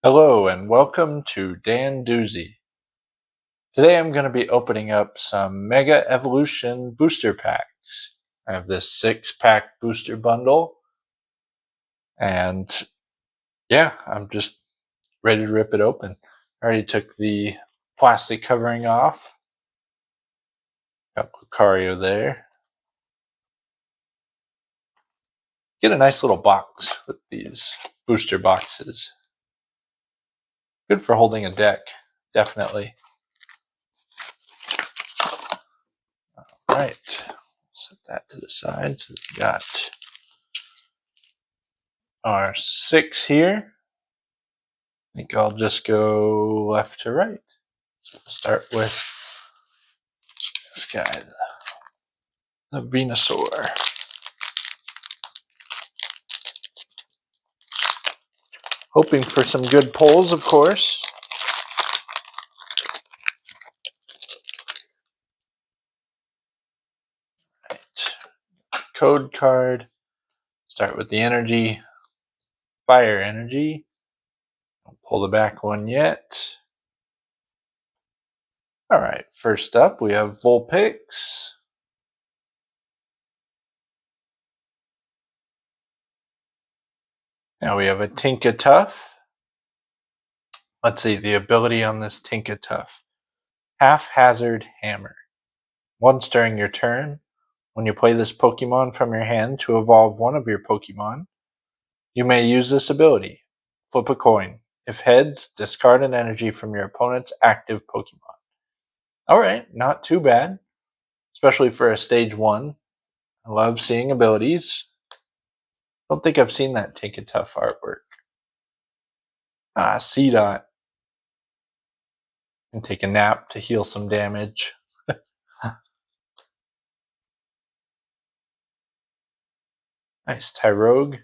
Hello and welcome to Dandoozi. Today I'm going to be opening up some Mega Evolution booster packs. I have this 6-pack booster bundle, and yeah, I'm just ready to rip it open. I already took the plastic covering off. Got Lucario there. Get a nice little box with these booster boxes. Good for holding a deck, definitely. Right, set that to the side. So we got our 6 here. I think I'll just go left to right. So we'll start with this guy, the Venusaur. Hoping for some good pulls, of course. Right. Code card. Start with the energy. Fire energy. Don't pull the back one yet. Alright, first up we have Vulpix. Now we have a Tinkatuff. Let's see, the ability on this Tinkatuff. Haphazard Hammer. Once during your turn, when you play this Pokemon from your hand to evolve one of your Pokemon, you may use this ability. Flip a coin. If heads, discard an energy from your opponent's active Pokemon. Alright, not too bad. Especially for a stage 1. I love seeing abilities. Don't think I've seen that Tinkatuff artwork. C-Dot. And take a nap to heal some damage. Nice, Tyrogue.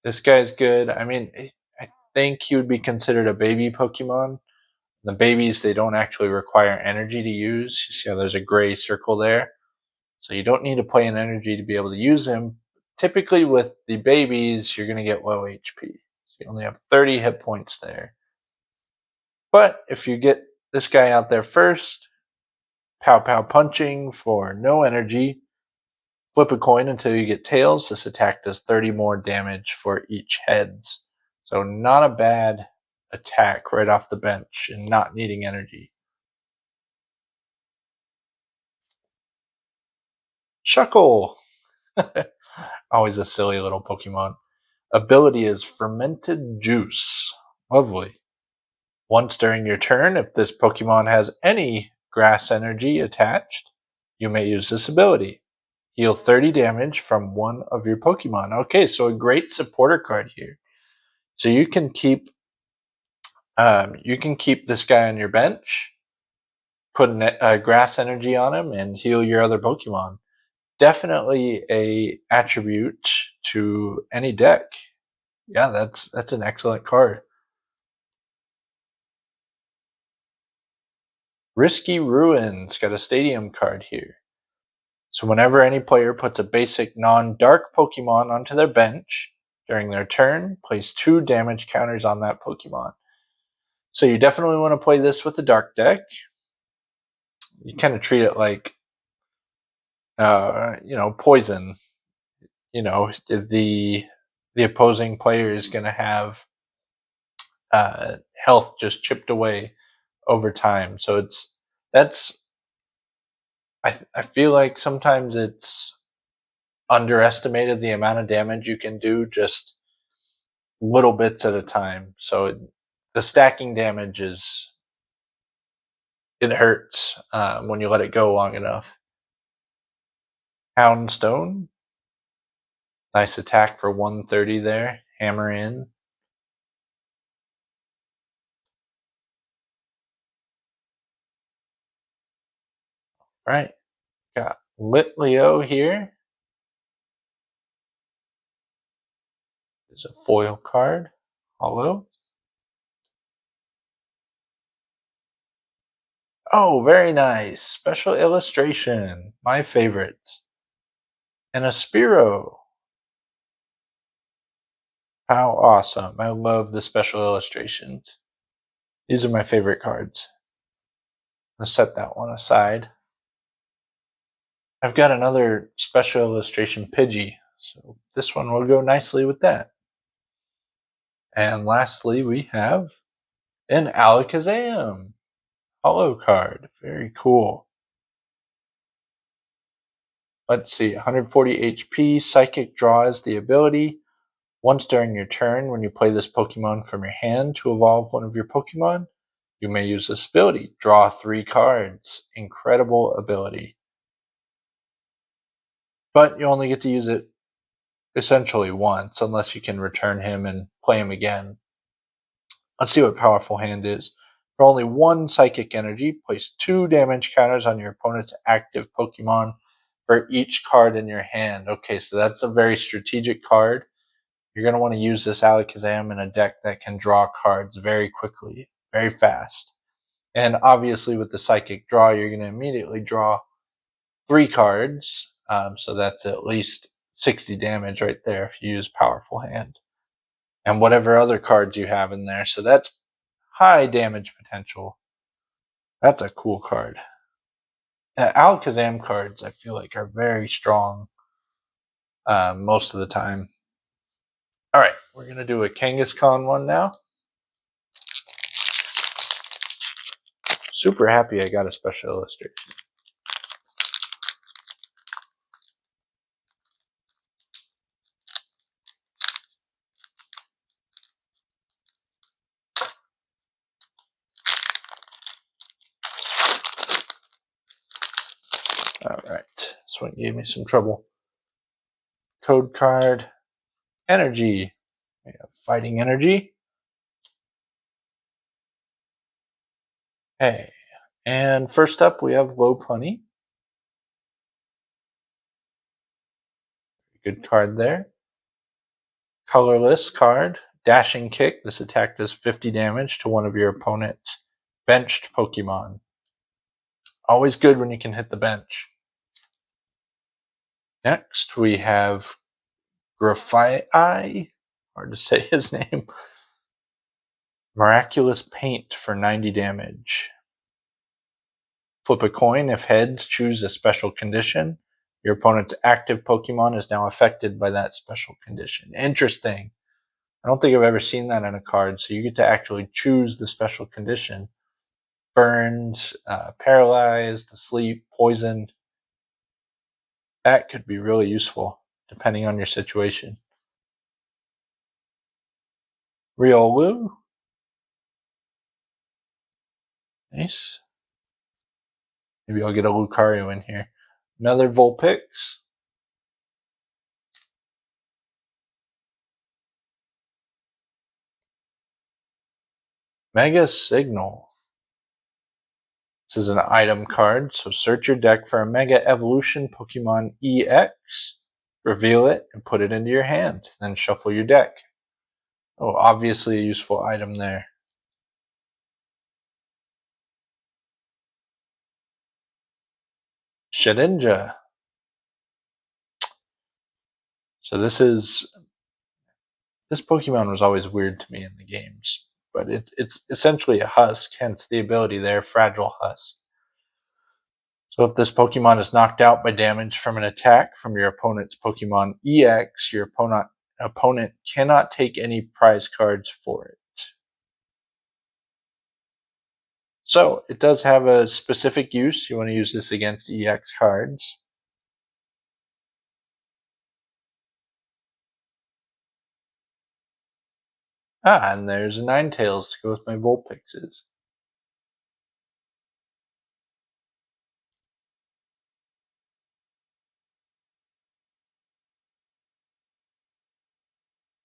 This guy's good. I mean, I think he would be considered a baby Pokemon. The babies, they don't actually require energy to use. You see how there's a gray circle there? So you don't need to play an energy to be able to use him. Typically with the babies, you're going to get low HP. So you only have 30 hit points there. But if you get this guy out there first, pow pow punching for no energy, flip a coin until you get tails. This attack does 30 more damage for each heads. So not a bad attack right off the bench and not needing energy. Shuckle! Always a silly little Pokemon. Ability is Fermented Juice. Lovely. Once during your turn, if this Pokemon has any grass energy attached, you may use this ability. Heal 30 damage from one of your Pokemon. Okay, so a great supporter card here. So you can keep this guy on your bench, put a grass energy on him, and heal your other Pokemon. Definitely a attribute to any deck. Yeah, that's an excellent card. Risky Ruins got a stadium card here. So whenever any player puts a basic non-dark Pokemon onto their bench during their turn, place 2 damage counters on that Pokemon. So you definitely want to play this with the dark deck. You kind of treat it like, poison. The opposing player is going to have health just chipped away over time. So I feel like sometimes it's underestimated the amount of damage you can do just little bits at a time. So the stacking damage it hurts when you let it go long enough. Houndstone, nice attack for 130 there. Hammer in. Right, got Litleo here. There's a foil card, hollow. Oh, very nice. Special illustration. My favorites. And a Spearow. How awesome. I love the special illustrations. These are my favorite cards. I'm going to set that one aside. I've got another special illustration Pidgey, so this one will go nicely with that. And lastly, we have an Alakazam holo card. Very cool. Let's see, 140 HP, Psychic Draw is the ability. Once during your turn, when you play this Pokemon from your hand to evolve one of your Pokemon, you may use this ability. Draw 3 cards. Incredible ability. But you only get to use it essentially once, unless you can return him and play him again. Let's see what Powerful Hand is. For only 1 Psychic Energy, place 2 damage counters on your opponent's active Pokemon for each card in your hand. Okay, so that's a very strategic card. You're going to want to use this Alakazam in a deck that can draw cards very quickly, very fast. And obviously with the Psychic Draw, you're going to immediately draw 3 cards. So that's at least 60 damage right there if you use Powerful Hand. And whatever other cards you have in there. So that's high damage potential. That's a cool card. Alakazam cards, I feel like, are very strong most of the time. All right, we're going to do a Kangaskhan one now. Super happy I got a special illustration. All right, this one gave me some trouble. Code card, energy. We have fighting energy. Hey, and first up we have Lopunny. Good card there. Colorless card, Dashing Kick. This attack does 50 damage to one of your opponent's benched Pokemon. Always good when you can hit the bench. Next we have Graphite. Hard to say his name. Miraculous Paint for 90 damage. Flip a coin. If heads, choose a special condition. Your opponent's active Pokemon is now affected by that special condition. Interesting. I don't think I've ever seen that in a card, so you get to actually choose the special condition. Burned, paralyzed, asleep, poisoned. That could be really useful, depending on your situation. Riolu. Nice. Maybe I'll get a Lucario in here. Another Vulpix. Mega Signal. This is an item card, so search your deck for a Mega Evolution Pokemon EX, reveal it, and put it into your hand. Then shuffle your deck. Oh, obviously a useful item there. Shedinja. So this Pokemon was always weird to me in the games, but it's essentially a husk, hence the ability there, Fragile Husk. So if this Pokemon is knocked out by damage from an attack from your opponent's Pokemon EX, your opponent cannot take any prize cards for it. So it does have a specific use. You want to use this against EX cards. And there's a Ninetales to go with my Vulpixes.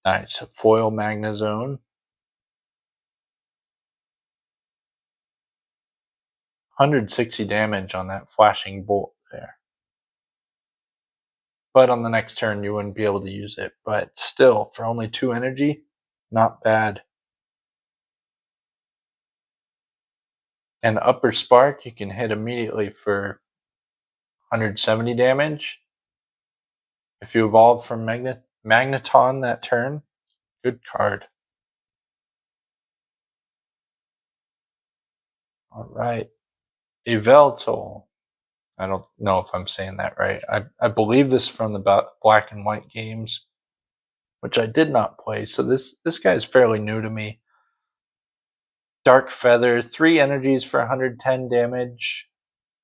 Nice, a foil Magnezone. 160 damage on that flashing bolt there. But on the next turn you wouldn't be able to use it. But still, for only 2 energy, not bad. And Upper Spark you can hit immediately for 170 damage. If you evolve from Magneton that turn, Good card. All right. Yveltal. I don't know if I'm saying that right. I believe this from the Black and White games, which I did not play. So this guy is fairly new to me. Dark Feather, 3 energies for 110 damage.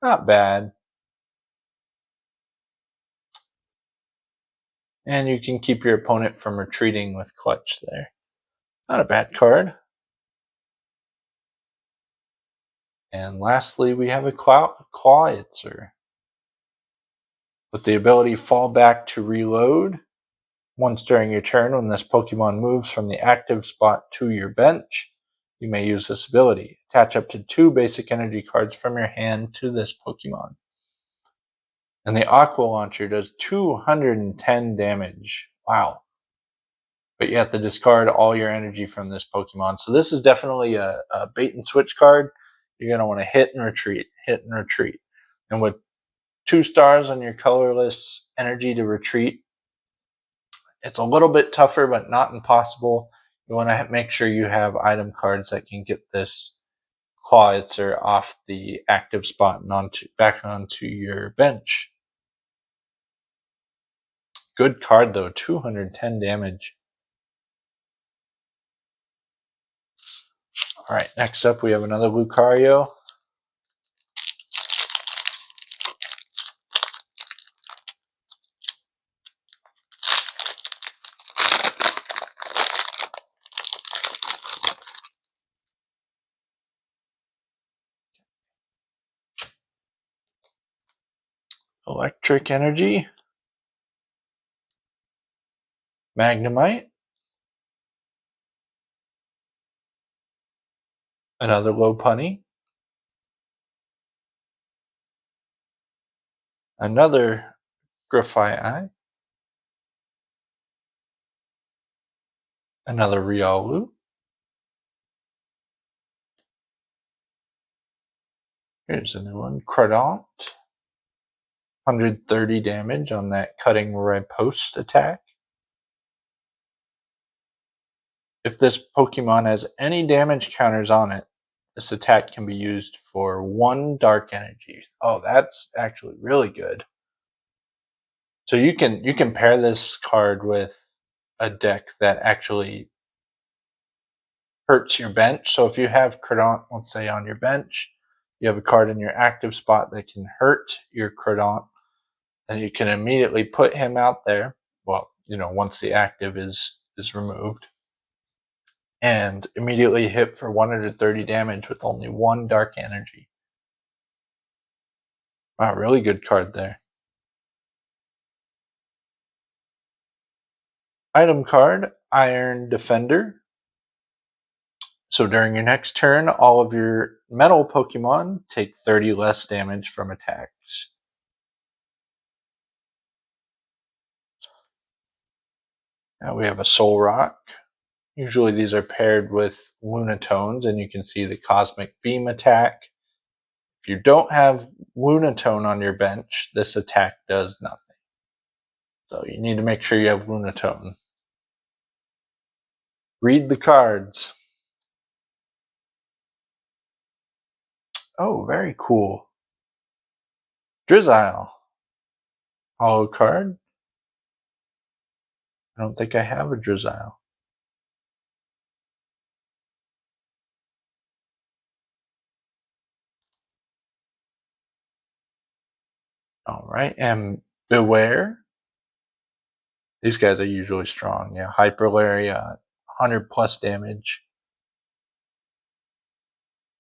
Not bad. And you can keep your opponent from retreating with Clutch there. Not a bad card. And lastly, we have a Clawitzer. With the ability Fall Back to reload. Once during your turn, when this Pokemon moves from the active spot to your bench, you may use this ability. Attach up to 2 basic energy cards from your hand to this Pokemon. And the Aqua Launcher does 210 damage. Wow. But you have to discard all your energy from this Pokemon. So this is definitely a bait and switch card. You're going to want to hit and retreat, hit and retreat. And with 2 stars on your colorless energy to retreat, it's a little bit tougher, but not impossible. You want to make sure you have item cards that can get this Clawitzer off the active spot and back onto your bench. Good card though, 210 damage. All right, next up we have another Lucario. Electric Energy, Magnemite, another Lopunny, another Grafaiai, another Riolu, here's a new one, Cradont, 130 damage on that Cutting Riposte attack. If this Pokemon has any damage counters on it, this attack can be used for 1 Dark Energy. Oh, that's actually really good. So you can pair this card with a deck that actually hurts your bench. So if you have Cradont, let's say, on your bench, you have a card in your active spot that can hurt your Cradont, and you can immediately put him out there. Well, once the active is removed, and immediately hit for 130 damage with only 1 Dark Energy. Wow, really good card there. Item card, Iron Defender. So during your next turn, all of your metal Pokemon take 30 less damage from attacks. Now we have a Soul Rock. Usually these are paired with Lunatones, and you can see the Cosmic Beam attack. If you don't have Lunatone on your bench, this attack does nothing. So you need to make sure you have Lunatone. Read the cards. Oh, very cool. Drizzile. Hollow card. I don't think I have a Drizzile. Alright, and Beware. These guys are usually strong. Yeah, Hyper Lariat, 100 plus damage.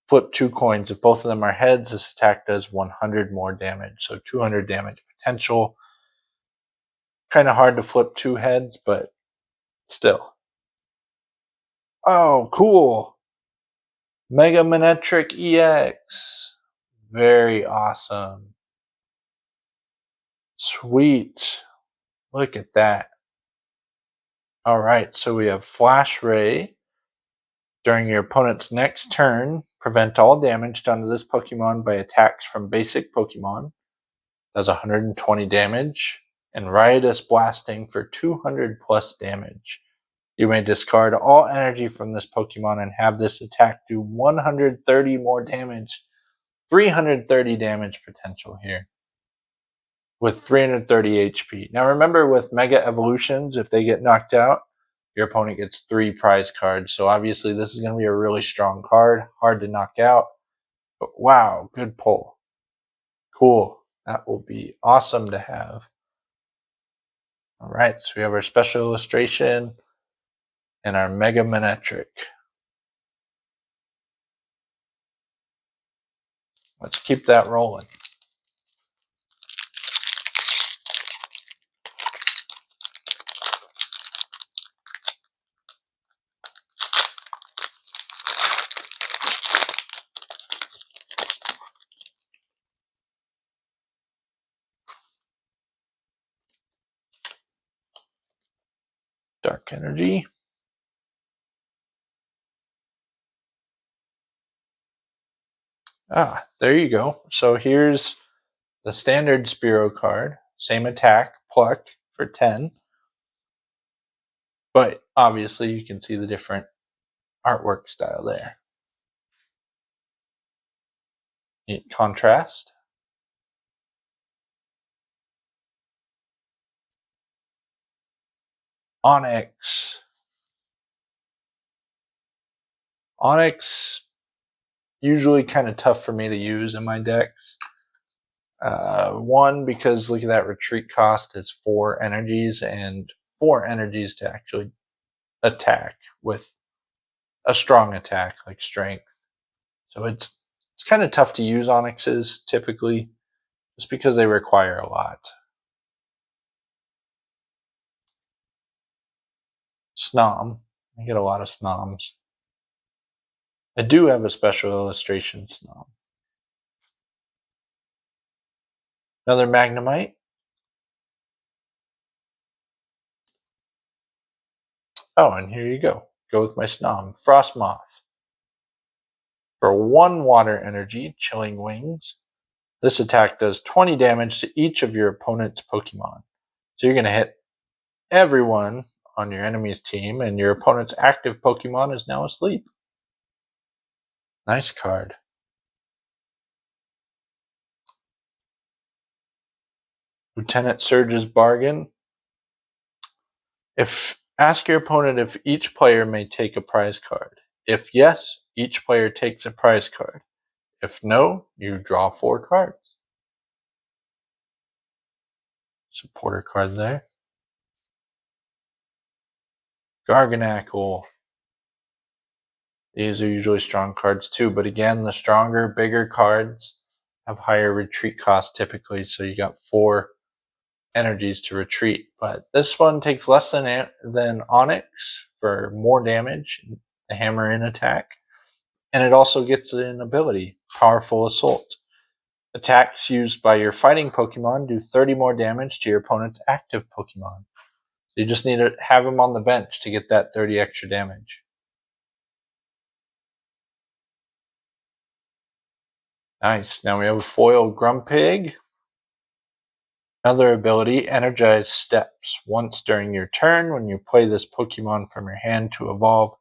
Flip 2 coins. If both of them are heads, this attack does 100 more damage. So 200 damage potential. Kind of hard to flip 2 heads, but still. Oh, cool. Mega Manetric EX. Very awesome. Sweet. Look at that. Alright, so we have Flash Ray. During your opponent's next turn, prevent all damage done to this Pokemon by attacks from basic Pokemon. Does 120 damage. And Riotous Blasting for 200 plus damage. You may discard all energy from this Pokemon and have this attack do 130 more damage. 330 damage potential here with 330 HP. Now remember, with Mega Evolutions, if they get knocked out, your opponent gets 3 prize cards. So obviously this is going to be a really strong card, hard to knock out. But wow, good pull. Cool. That will be awesome to have. All right, so we have our special illustration and our Mega Manectric. Let's keep that rolling. Dark Energy. There you go. So here's the standard Spearow card. Same attack, Pluck for 10. But obviously you can see the different artwork style there. Neat contrast. Onyx. Onyx, usually kind of tough for me to use in my decks. One, because look at that retreat cost, it's 4 energies, and 4 energies to actually attack with a strong attack like strength. So it's kind of tough to use Onyxes typically, just because they require a lot. Snom. I get a lot of Snoms. I do have a special illustration Snom. Another Magnemite. Oh, and here you go. Go with my Snom. Frostmoth. For 1 water energy, Chilling Wings. This attack does 20 damage to each of your opponent's Pokemon. So you're going to hit everyone on your enemy's team, and your opponent's active Pokemon is now asleep. Nice card. Lieutenant Surge's Bargain. Ask your opponent if each player may take a prize card. If yes, each player takes a prize card. If no, you draw 4 cards. Supporter card there. Garganacl. These are usually strong cards too, but again, the stronger, bigger cards have higher retreat costs typically, so you got 4 energies to retreat. But this one takes less than Onyx for more damage, the hammer in attack, and it also gets an ability, Powerful Assault. Attacks used by your fighting Pokemon do 30 more damage to your opponent's active Pokemon. So you just need to have them on the bench to get that 30 extra damage. Nice. Now we have a foil Grumpig. Another ability, Energize Steps. Once during your turn, when you play this Pokemon from your hand to evolve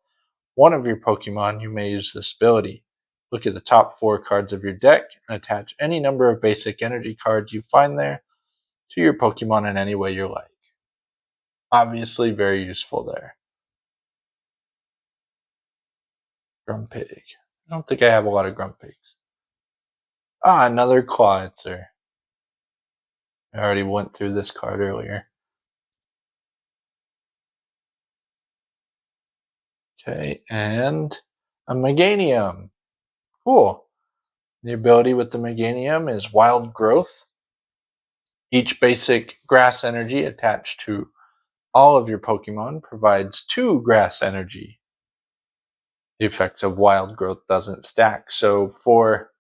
one of your Pokemon, you may use this ability. Look at the top 4 cards of your deck and attach any number of basic energy cards you find there to your Pokemon in any way you like. Obviously very useful there. Grumpig. I don't think I have a lot of Grumpigs. Another Clawitzer. I already went through this card earlier. Okay, and a Meganium. Cool. The ability with the Meganium is Wild Growth. Each basic grass energy attached to all of your Pokemon provides 2 grass energy. The effects of Wild Growth doesn't stack. So for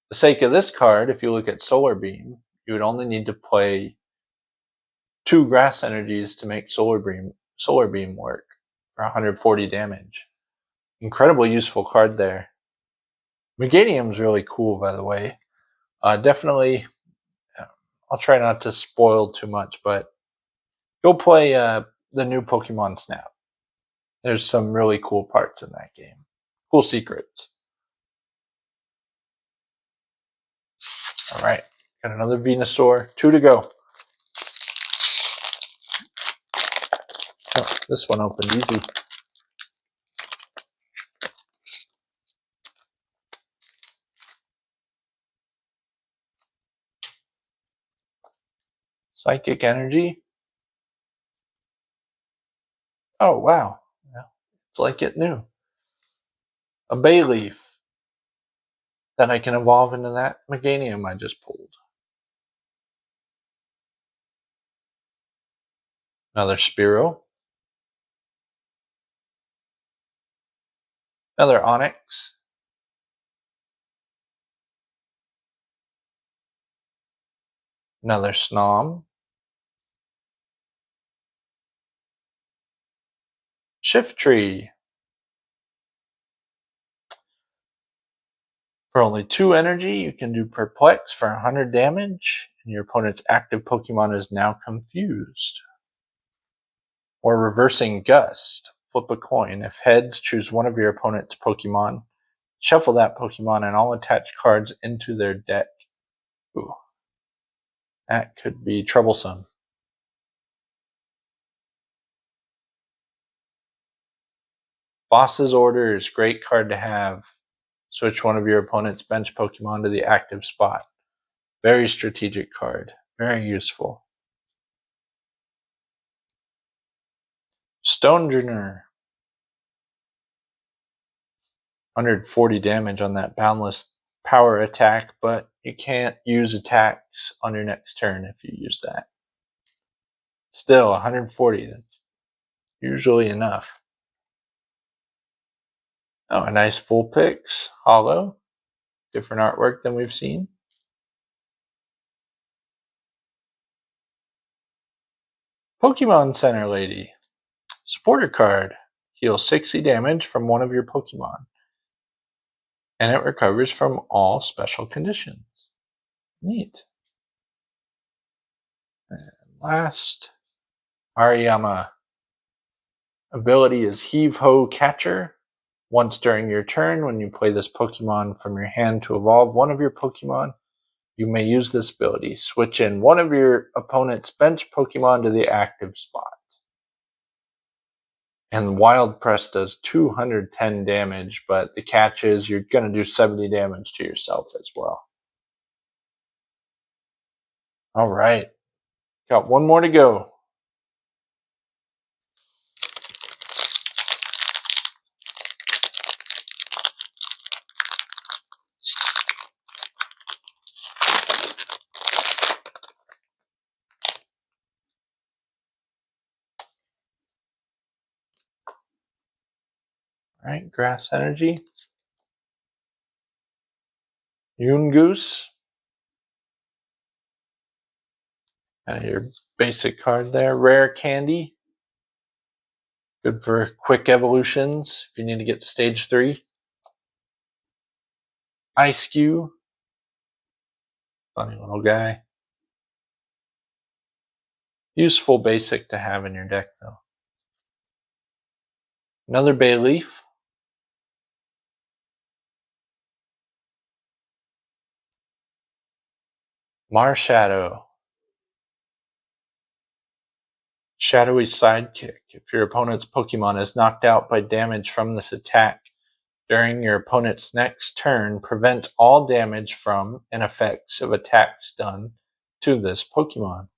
the sake of this card, if you look at Solar Beam, you would only need to play 2 grass energies to make Solar Beam work for 140 damage. Incredibly useful card there. Meganium's really cool, by the way. Definitely, I'll try not to spoil too much, but go play the new Pokemon Snap. There's some really cool parts in that game. Cool secrets. All right, got another Venusaur. 2 to go. Oh, this one opened easy. Psychic Energy. Oh, wow. Yeah, it's like it new. A Bayleaf. Then I can evolve into that Meganium I just pulled. Another Spearow. Another Onyx. Another Snom. Shiftry. For only 2 energy, you can do Perplex for 100 damage, and your opponent's active Pokemon is now confused. Or Reversing Gust. Flip a coin. If heads, choose one of your opponent's Pokemon. Shuffle that Pokemon and all attached cards into their deck. Ooh. That could be troublesome. Boss's Orders. Great card to have. Switch one of your opponent's bench Pokemon to the active spot. Very strategic card. Very useful. Stonjourner. 140 damage on that boundless power attack, but you can't use attacks on your next turn if you use that. Still, 140, that's usually enough. Oh, a nice full pix, hollow. Different artwork than we've seen. Pokemon Center Lady. Supporter card. Heals 60 damage from one of your Pokemon. And it recovers from all special conditions. Neat. And last, Ariyama. Ability is Heave Ho Catcher. Once during your turn, when you play this Pokemon from your hand to evolve one of your Pokemon, you may use this ability. Switch in one of your opponent's bench Pokemon to the active spot. And Wild Press does 210 damage, but the catch is you're going to do 70 damage to yourself as well. All right. Got one more to go. All right, Grass Energy. Goose. Kind of your basic card there. Rare Candy. Good for quick evolutions if you need to get to stage 3. Ice Cube. Funny little guy. Useful basic to have in your deck, though. Another Bayleaf. Marshadow. Shadowy Sidekick. If your opponent's Pokemon is knocked out by damage from this attack during your opponent's next turn, prevent all damage from and effects of attacks done to this Pokemon.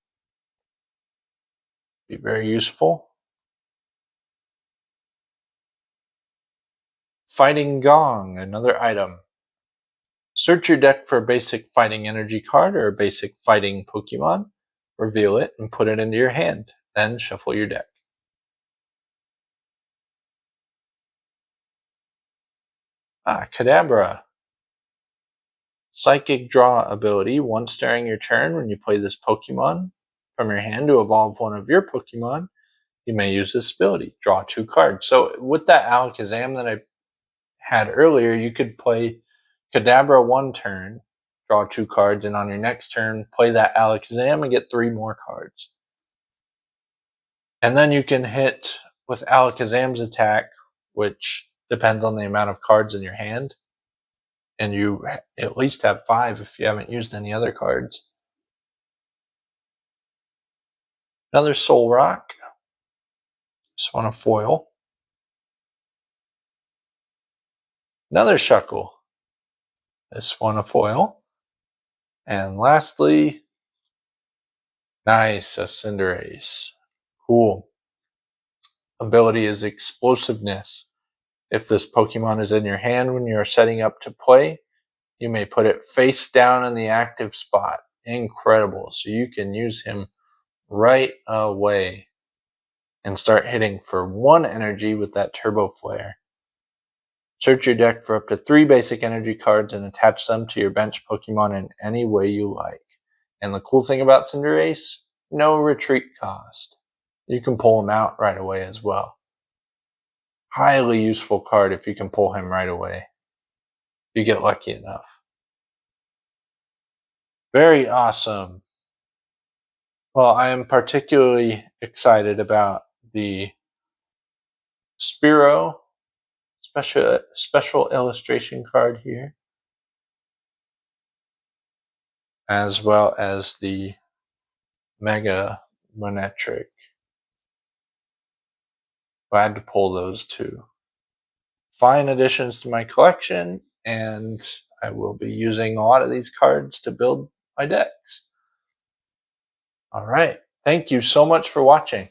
Be very useful. Fighting Gong, another item. Search your deck for a basic fighting energy card or a basic fighting Pokemon. Reveal it and put it into your hand. Then shuffle your deck. Kadabra. Psychic Draw ability. Once during your turn, when you play this Pokemon from your hand to evolve one of your Pokemon, you may use this ability. Draw 2 cards. So with that Alakazam that I had earlier, you could play Kadabra 1 turn, draw 2 cards, and on your next turn, play that Alakazam and get 3 more cards. And then you can hit with Alakazam's attack, which depends on the amount of cards in your hand, and you at least have 5 if you haven't used any other cards. Another Soul Rock. This one a foil. Another Shuckle. This one a foil. And lastly, nice, a Cinderace. Cool. Ability is Explosiveness. If this Pokemon is in your hand when you are setting up to play, you may put it face down in the active spot. Incredible. So you can use him right away and start hitting for 1 energy with that Turbo Flare. Search your deck for up to 3 basic energy cards and attach them to your bench Pokemon in any way you like. And the cool thing about Cinderace, no retreat cost. You can pull him out right away as well. Highly useful card if you can pull him right away. You get lucky enough. Very awesome. Well, I am particularly excited about the Spearow special illustration card here, as well as the Mega Monetric. Glad to pull those two. Fine additions to my collection, and I will be using a lot of these cards to build my decks. All right. Thank you so much for watching.